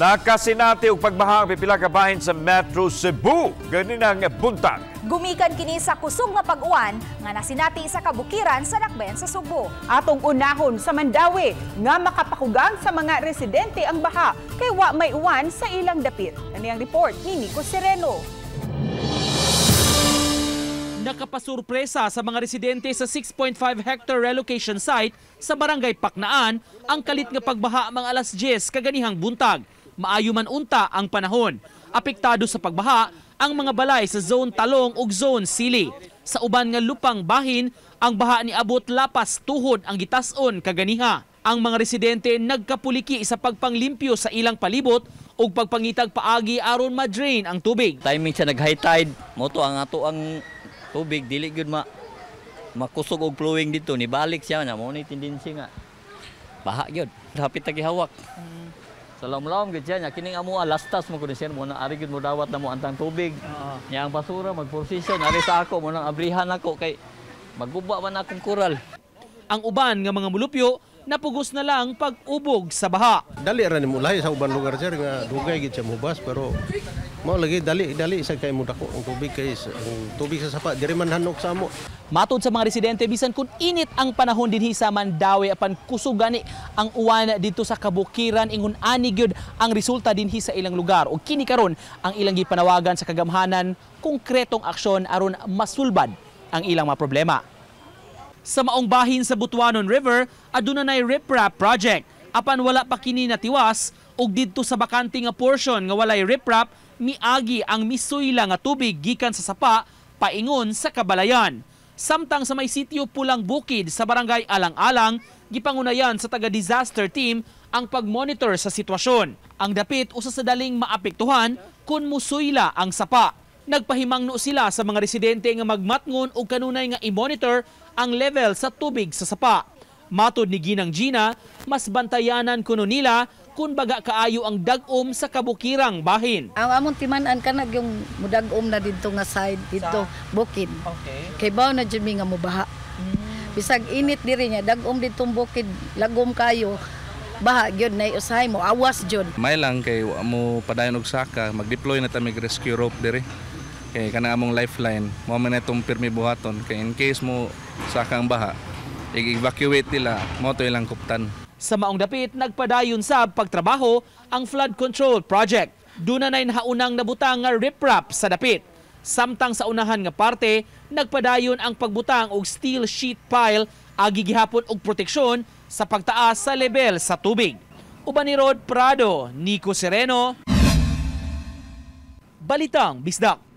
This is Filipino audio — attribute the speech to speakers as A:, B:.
A: Nakasinati og pagbaha ang pipila ka bahin sa Metro Cebu. Ganinang buntag.
B: Gumikan kini sa kusog nga pag-uwan nga nasinati sa kabukiran sa Dakbayan sa Subo.
C: Atong unahon sa Mandawi nga makapakugang sa mga residente ang baha kay wa may uwan sa ilang dapit. Ani ang report ni Nico Sereno.
D: Nakapasurpresa sa mga residente sa 6.5 hectare relocation site sa Barangay Paknaan ang kalit nga pagbaha mga alas 10 kaganihang buntag. Maayo man unta ang panahon. Apektado sa pagbaha ang mga balay sa Zone Talong ug Zone Sili. Sa uban nga lupang bahin, ang baha ni abot lapas tuhod ang gitason kaganiha. Ang mga residente nagkapuliki sa pagpanglimpyo sa ilang palibot ug pagpangitag paagi aron ma-drain ang tubig.
E: Timing siya nag-high tide, moto ang ato ang tubig dili gyud makusog og flowing dito ni balik siya na mo ni tendency nga baha gyud hapit ta gihawak. Salam-lam gyud siya nya kining amo lastas mo kun siya mo na ari gyud mo dawat na mo antang tubig. Nya ang basura mag-position ari sa ako mo nang abrihan ako kay magguba man akong kural.
D: Ang uban nga mga mulupyo napugos na lang pag-ubog sa baha.
F: Dali ra nimo lahi sa uban lugar sir nga dugay gid siya mubas pero mao lagi dali sa kay mudako ang tubig kay ang tubig sa sapa diri man hanok sa amo.
D: Matod sa mga residente bisan kun init ang panahon dinhi sa Mandawi apan kusog gani ang uwan dito sa kabukiran ingon ani gyud ang resulta dinhi sa ilang lugar ug kini karon ang ilang gipanawagan sa kagamhanan konkretong aksyon aron masulbad ang ilang mga problema. Sa maong bahin sa Butuanon River, aduna nay riprap project. Apan wala pa kini natiwas ug didto sa bakante nga portion nga walay riprap, miagi ang misuyla nga tubig gikan sa sapa paingon sa kabalayan. Samtang sa may sitio Pulang Bukid sa barangay Alang-Alang, gipangunayan sa taga-disaster team ang pagmonitor sa sitwasyon. Ang dapit usa sa daling maapektuhan kun musuyla ang sapa. Nagpahimangno sila sa mga residente nga magmatngon og kanunay nga i-monitor ang level sa tubig sa sapa. Matod ni Ginang Gina, mas bantayanan kuno nila kung baga kaayo ang dagom sa kabukirang bahin.
G: Ang among timan-an kanag yung mudagom na dito nga side dito bukid.
D: Okay.
G: Kay bawo na jud mi nga mobaha. Bisag init diri nya dagom ditong bukid lagom kayo. Baha gyud na usahay mo awas jud.
H: May lang kay mo padayon og saka mag-deploy na ta mig rescue rope diri. Kay kana among lifeline mo man itong pirmi buhaton kay in case mo saka ang baha i-evacuate nila mo to ilang kuptan.
D: Sa maong dapit nagpadayon sa pagtrabaho ang flood control project. Duna nay nahaunang nabutang nga riprap sa dapit. Samtang sa unahan nga parte nagpadayon ang pagbutang og steel sheet pile agi gihapon og proteksyon sa pagtaas sa level sa tubig. Uban ni Rod Prado, Nico Sereno, Balitang Bisdak.